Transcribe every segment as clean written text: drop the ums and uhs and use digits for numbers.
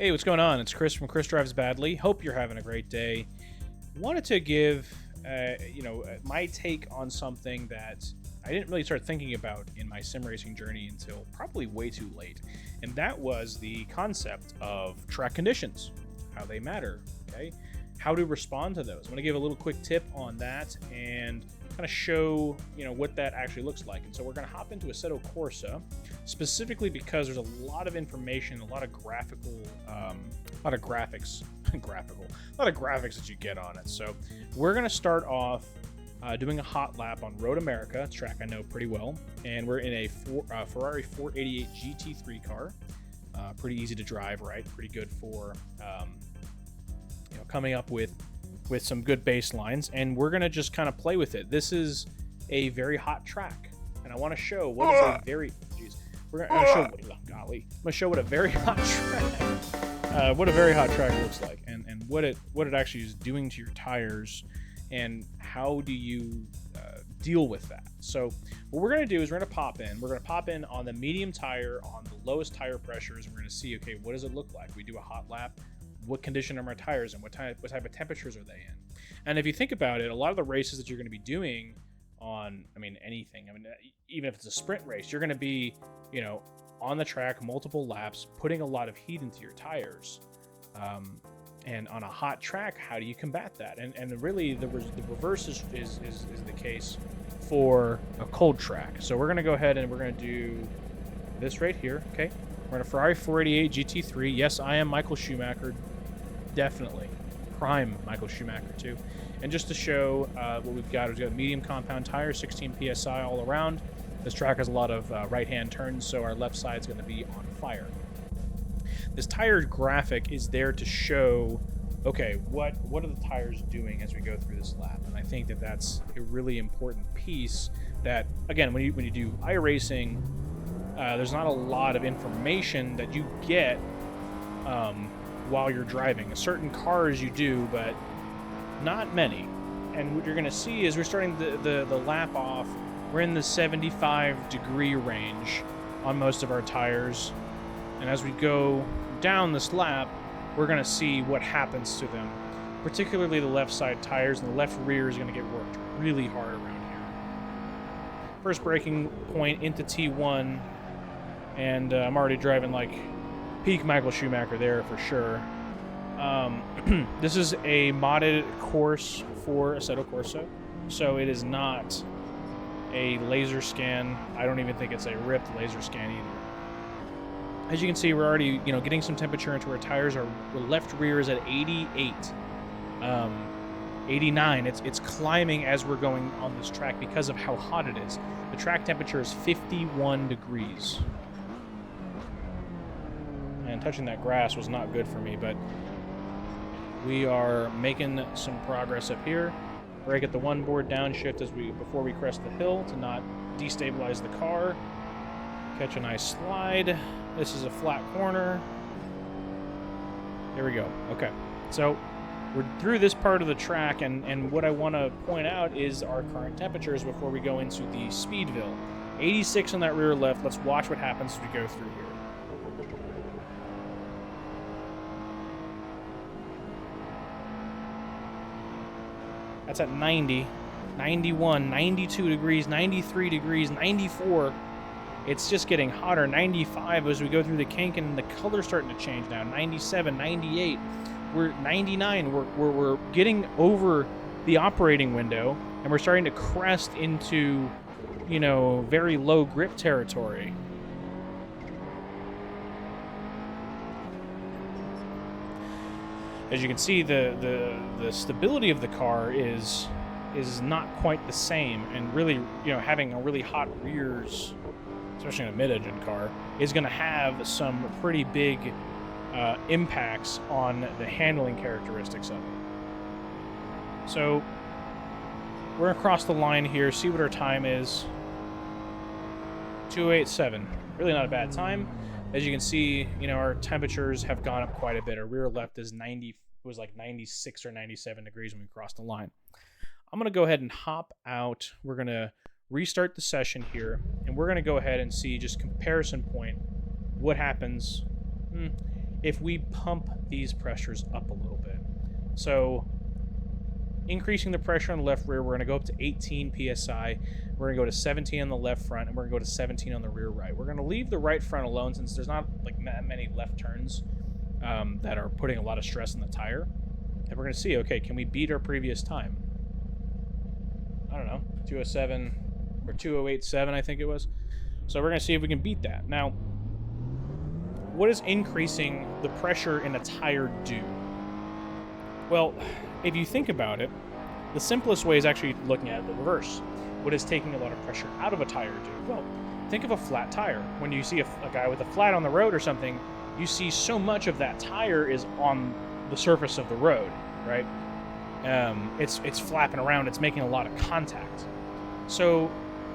Hey, what's going on? It's Chris from Chris Drives Badly. Hope you're having a great day. Wanted to give, my take on something that I didn't really start thinking about in my sim racing journey until probably way too late, and that was the concept of track conditions, how they matter. Okay, how to respond to those. I'm going to give a little quick tip on that and kind of show what that actually looks like. And so we're going to hop into Assetto Corsa, specifically because there's a lot of information, a lot of graphical, a lot of graphics, a lot of graphics that you get on it. So we're going to start off doing a hot lap on Road America, a track I know pretty well, and we're in a Ferrari 488 GT3 car. Pretty easy to drive, right? Pretty good for coming up with some good baselines, and we're gonna just kind of play with it. This is a very hot track, and I want to show what is a very we're gonna show I'm gonna show what a very hot track looks like, and what it actually is doing to your tires, and how do you deal with that. So what we're going to do is we're going to pop in on the medium tire on the lowest tire pressures, and we're going to see, okay, what does it look like? We do a hot lap. What condition are my tires in? What type of temperatures are they in? And if you think about it, a lot of the races that you're going to be doing on, anything, even if it's a sprint race, you're going to be, on the track, multiple laps, putting a lot of heat into your tires. And on a hot track, how do you combat that? And really, the reverse is the case for a cold track. So we're going to go ahead and we're going to do this right here, okay? We're in a Ferrari 488 GT3. Yes, I am Michael Schumacher. Definitely. Prime Michael Schumacher, too. And just to show what we've got medium compound tires, 16 PSI all around. This track has a lot of right-hand turns, so our left side is going to be on fire. This tire graphic is there to show, okay, what are the tires doing as we go through this lap? And I think that that's a really important piece that, again, when you do iRacing, there's not a lot of information that you get while you're driving. Certain cars you do, but not many. And what you're going to see is we're starting the lap off. We're in the 75-degree range on most of our tires. And as we go down this lap, we're going to see what happens to them. Particularly the left side tires, and the left rear is going to get worked really hard around here. First braking point into T1, and I'm already driving like peak Michael Schumacher there for sure. This is a modded course for Assetto Corsa, so it is not a laser scan. I don't even think it's a ripped laser scan either. As you can see, we're already, getting some temperature into our tires. Our left rear is at 88, 89. It's climbing as we're going on this track because of how hot it is. The track temperature is 51 degrees. And touching that grass was not good for me, but we are making some progress up here. Brake at the one board, downshift before we crest the hill to not destabilize the car. Catch a nice slide. This is a flat corner. There we go. Okay. So we're through this part of the track, and what I want to point out is our current temperatures before we go into the Speedville. 86 on that rear left. Let's watch what happens as we go through here. That's at 90, 91, 92 degrees, 93 degrees, 94. It's just getting hotter. 95 as we go through the kink, and the color's starting to change now. 97, 98. We're 99. We're getting over the operating window, and we're starting to crest into, very low grip territory. As you can see, the stability of the car is not quite the same, and really, having a really hot rears, especially in a mid-engine car, is going to have some pretty big impacts on the handling characteristics of it. So we're across the line here. See what our time is. 2:87. Really not a bad time. As you can see, our temperatures have gone up quite a bit. Our rear left is 90. It was like 96 or 97 degrees when we crossed the line. I'm going to go ahead and hop out. We're going to restart the session here, and we're going to go ahead and see just comparison point what happens if we pump these pressures up a little bit. So increasing the pressure on the left rear, we're going to go up to 18 psi. We're going to go to 17 on the left front, and we're going to go to 17 on the rear right. We're going to leave the right front alone since there's not like many left turns that are putting a lot of stress on the tire. And we're going to see, okay, can we beat our previous time? I don't know, 207 or 2087, I think it was. So we're going to see if we can beat that. Now, what does increasing the pressure in a tire do? Well, if you think about it, the simplest way is actually looking at the reverse. What does taking a lot of pressure out of a tire do? Well, think of a flat tire. When you see a guy with a flat on the road or something, you see so much of that tire is on the surface of the road, right? It's flapping around. It's making a lot of contact. So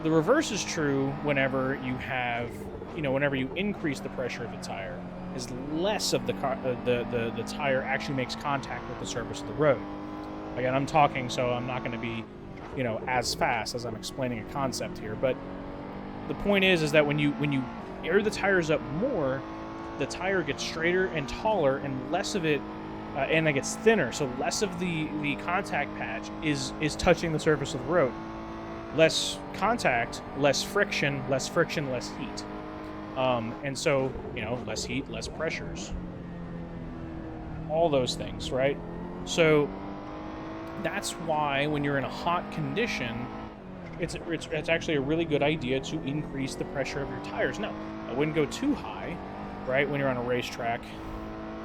the reverse is true whenever you have, whenever you increase the pressure of the tire, is less of the tire actually makes contact with the surface of the road. Again, I'm talking, so I'm not going to be, as fast as I'm explaining a concept here. But the point is that when you air the tires up more, the tire gets straighter and taller, and less of it, and it gets thinner. So less of the contact patch is touching the surface of the road. Less contact, less friction, less heat. And so, less heat, less pressures. All those things, right? So that's why when you're in a hot condition, it's actually a really good idea to increase the pressure of your tires. Now, I wouldn't go too high, right? When you're on a racetrack,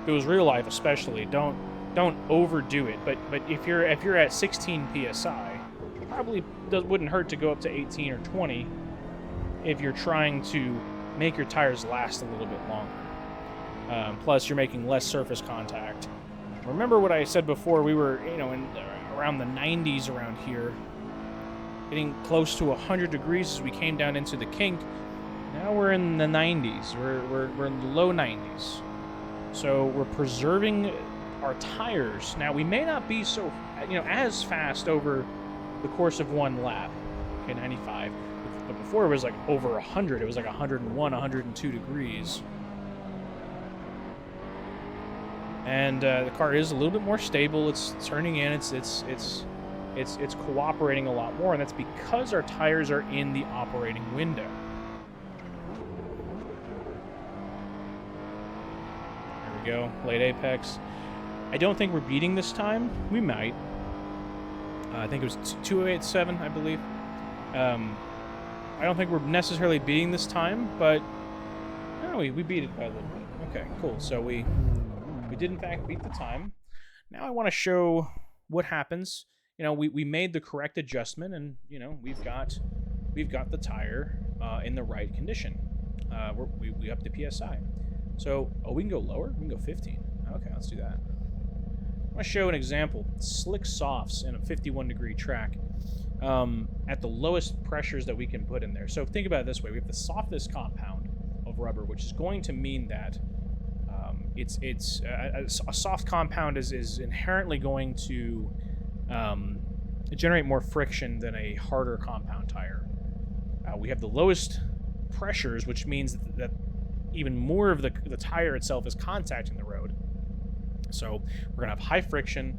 if it was real life especially, don't overdo it. But if you're at 16 psi, it probably wouldn't hurt to go up to 18 or 20 if you're trying to make your tires last a little bit longer. Plus, you're making less surface contact. Remember what I said before? We were, in around the 90s around here, getting close to 100 degrees as we came down into the kink. Now we're in the 90s. We're in the low 90s. So we're preserving our tires. Now we may not be so, as fast over the course of one lap. Okay, 95. But before it was like over 100. It was like 101, 102 degrees. And the car is a little bit more stable. It's turning in. It's cooperating a lot more, and that's because our tires are in the operating window. There we go. Late apex. I don't think we're beating this time. We might. I think it was 287, I believe. I don't think we're necessarily beating this time, but no, we beat it by a little bit. Okay, cool. So we did in fact beat the time. Now I want to show what happens. We made the correct adjustment, and we've got the tire in the right condition. We upped the PSI. So we can go lower. We can go 15. Okay, let's do that. I want to show an example. Slick softs in a 51-degree track at the lowest pressures that we can put in there. So think about it this way: we have the softest compound of rubber, which is going to mean that a soft compound is inherently going to generate more friction than a harder compound tire. We have the lowest pressures, which means that even more of the tire itself is contacting the road. So we're going to have high friction,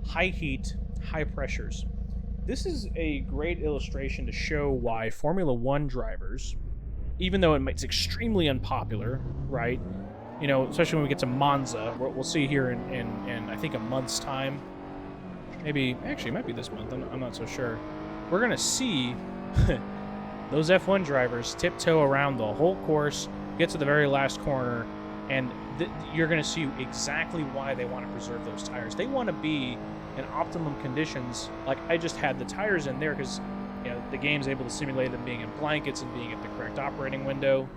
high heat, high pressures. This is a great illustration to show why Formula One drivers, even though it's extremely unpopular, right? Especially when we get to Monza, we'll see here in I think a month's time. Maybe, actually, it might be this month. I'm not so sure. We're going to see those F1 drivers tiptoe around the whole course, get to the very last corner, and you're going to see exactly why they want to preserve those tires. They want to be in optimum conditions. Like I just had the tires in there because the game's able to simulate them being in blankets and being at the correct operating window,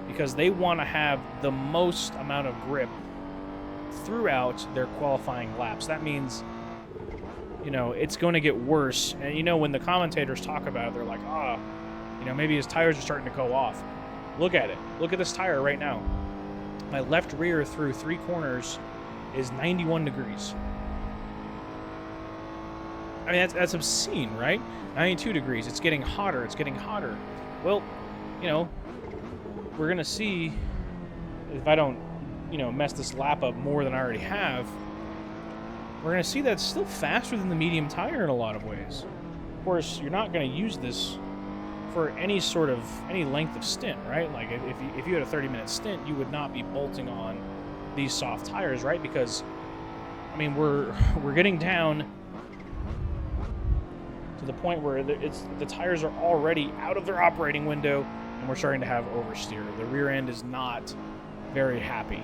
because they want to have the most amount of grip throughout their qualifying laps. That means, it's going to get worse. And, when the commentators talk about it, they're like, maybe his tires are starting to go off. Look at it. Look at this tire right now. My left rear through 3 corners is 91 degrees. I mean, that's obscene, right? 92 degrees. It's getting hotter. It's getting hotter. Well, we're going to see if I don't, mess this lap up more than I already have. We're going to see that it's still faster than the medium tire in a lot of ways. Of course, you're not going to use this for any length of stint, right? Like if you had a 30-minute stint, you would not be bolting on these soft tires, right? Because I mean, we're getting down to the point where the tires are already out of their operating window, and we're starting to have oversteer. The rear end is not very happy.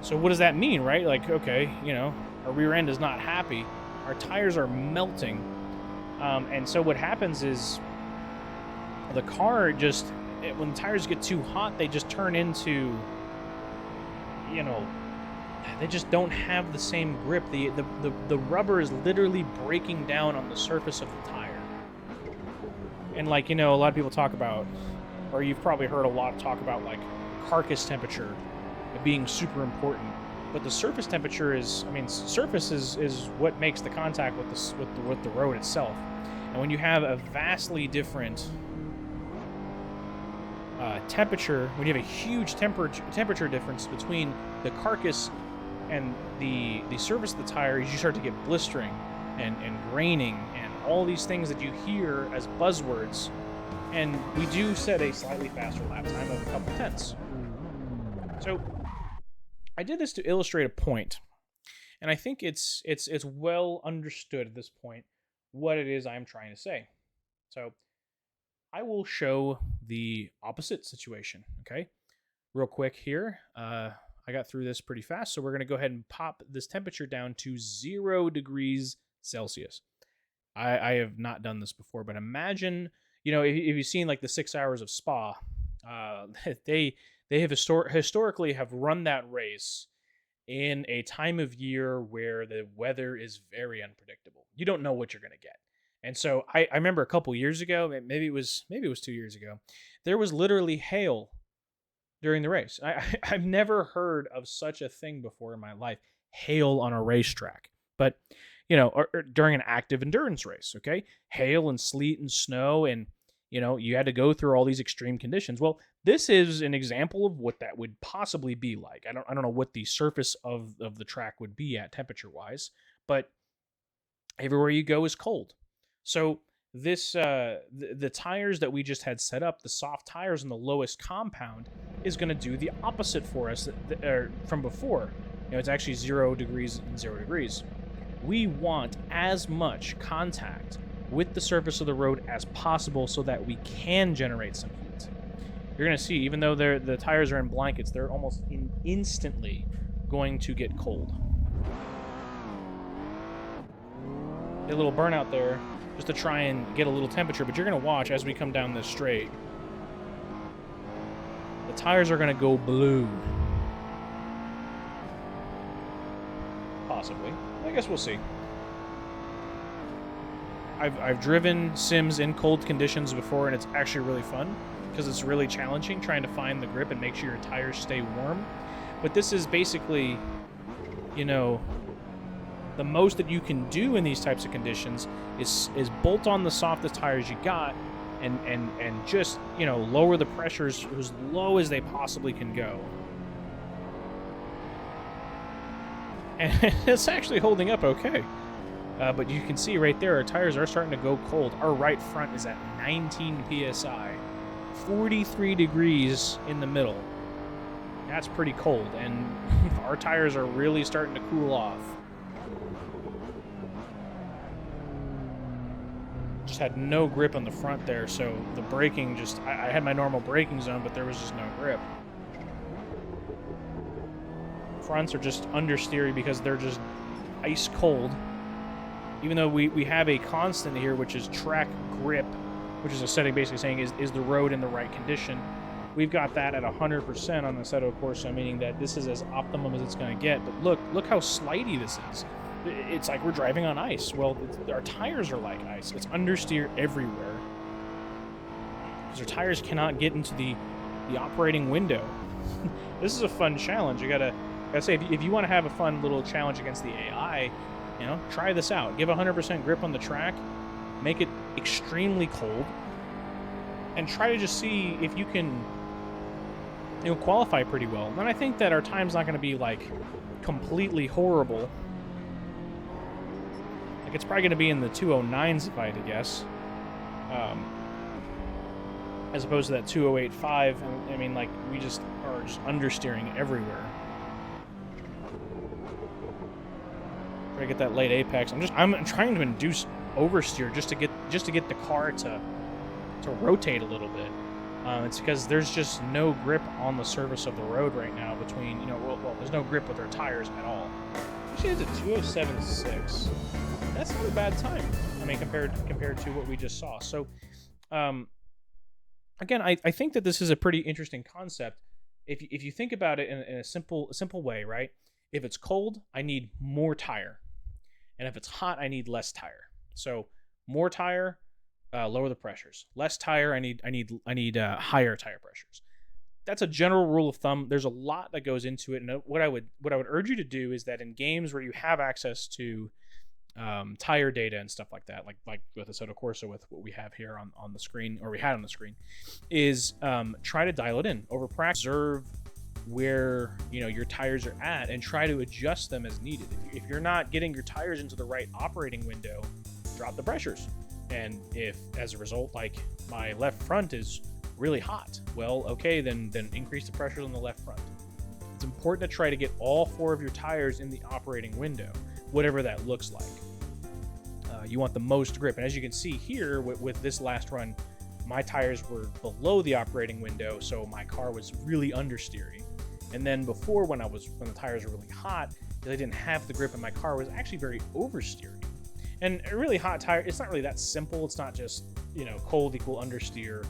So what does that mean, right? Like, okay, our rear end is not happy. Our tires are melting. And so what happens is the car when the tires get too hot, they just turn into, they just don't have the same grip. The rubber is literally breaking down on the surface of the tire. And like, a lot of people talk about, or you've probably heard a lot talk about, like, carcass temperature being super important. But the surface temperature surface is what makes the contact with the road itself. And when you have a vastly different temperature, when you have a huge temperature difference between the carcass and the surface of the tire, you start to get blistering and graining and all these things that you hear as buzzwords. And we do set a slightly faster lap time of a couple tenths. So I did this to illustrate a point, and I think it's well understood at this point what it is I'm trying to say. So I will show the opposite situation, okay? Real quick here. I got through this pretty fast, so we're going to go ahead and pop this temperature down to 0 degrees Celsius. I have not done this before, but imagine, if you've seen like the 6 hours of Spa, they have historically have run that race in a time of year where the weather is very unpredictable. You don't know what you're going to get. And so I remember a couple years ago, maybe it was 2 years ago, there was literally hail during the race. I've never heard of such a thing before in my life, hail on a racetrack. But, or during an active endurance race, okay? Hail and sleet and snow, and, you had to go through all these extreme conditions. Well, this is an example of what that would possibly be like. I don't know what the surface of the track would be at temperature-wise, but everywhere you go is cold. So this the tires that we just had set up, the soft tires in the lowest compound, is going to do the opposite for us from before. It's actually 0 degrees and 0 degrees. We want as much contact with the surface of the road as possible so that we can generate some heat. You're going to see, even though the tires are in blankets, they're almost instantly going to get cold. A little burnout there just to try and get a little temperature, but you're going to watch as we come down this straight. The tires are going to go blue. Possibly. I guess we'll see. I've driven sims in cold conditions before, and it's actually really fun because it's really challenging trying to find the grip and make sure your tires stay warm. But this is basically, the most that you can do in these types of conditions is bolt on the softest tires you got and just, lower the pressures as low as they possibly can go. And it's actually holding up okay. But you can see right there, our tires are starting to go cold. Our right front is at 19 PSI, 43 degrees in the middle. That's pretty cold, and our tires are really starting to cool off. Just had no grip on the front there, so the braking I had my normal braking zone, but there was just no grip. Fronts are just understeery because they're just ice cold. Even though we have a constant here, which is track grip, which is a setting basically saying is the road in the right condition. We've got that at 100% on the Assetto Corsa, meaning that this is as optimum as it's going to get. But look how slidey this is. It's like we're driving on ice. Well, our tires are like ice. It's understeer everywhere. Because our tires cannot get into the operating window. This is a fun challenge. I gotta say, if you want to have a fun little challenge against the AI, try this out. Give 100% grip on the track, make it extremely cold, and try to just see if you can it'll qualify pretty well. Then I think that our time's not going to be like completely horrible. Like it's probably going to be in the 209s if I had to guess, as opposed to that 208.5. I mean, like we just are just understeering everywhere. Try to get that late apex. I'm trying to induce oversteer just to get the car to rotate a little bit. It's because there's just no grip on the surface of the road right now between, well, there's no grip with our tires at all. Actually, it's a 207.6. That's not a bad time. I mean, compared to what we just saw. So, again, I think that this is a pretty interesting concept. If you think about it in a simple way, right? If it's cold, I need more tire, and if it's hot, I need less tire. So, more tire. Lower the pressures. Less tire, I need higher tire pressures. That's a general rule of thumb. There's a lot that goes into it, and what I would urge you to do is that in games where you have access to tire data and stuff like that, like with Assetto Corsa, with what we have here on the screen, or we had on the screen, is try to dial it in over practice. Observe where your tires are at and try to adjust them as needed. If you're not getting your tires into the right operating window, drop the pressures. And if, as a result, like my left front is really hot, well, okay, then increase the pressures on the left front. It's important to try to get all 4 of your tires in the operating window, whatever that looks like. You want the most grip. And as you can see here, with this last run, my tires were below the operating window, so my car was really understeering. And then before, when the tires were really hot, I didn't have the grip, and my car was actually very oversteering. And a really hot tire, it's not really that simple. It's not just, cold equal understeer,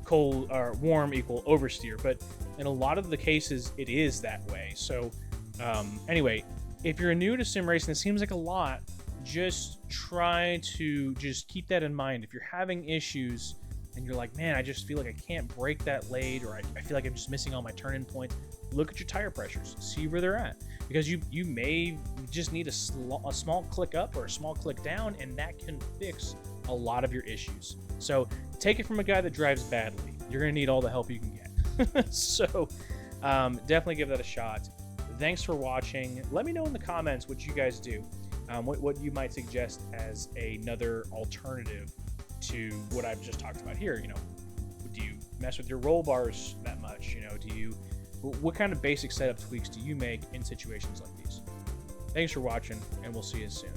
cold or warm equal oversteer. But in a lot of the cases, it is that way. So anyway, if you're new to sim racing, it seems like a lot. Just try to just keep that in mind. If you're having issues and you're like, man, I just feel like I can't break that late, or I feel like I'm just missing all my turn-in points, look at your tire pressures, see where they're at, because you may just need a small click up or a small click down, and that can fix a lot of your issues. So take it from a guy that drives badly. You're going to need all the help you can get. So definitely give that a shot. Thanks for watching. Let me know in the comments what you guys do, what you might suggest as another alternative to what I've just talked about here. Do you mess with your roll bars that much? What kind of basic setup tweaks do you make in situations like these? Thanks for watching, and we'll see you soon.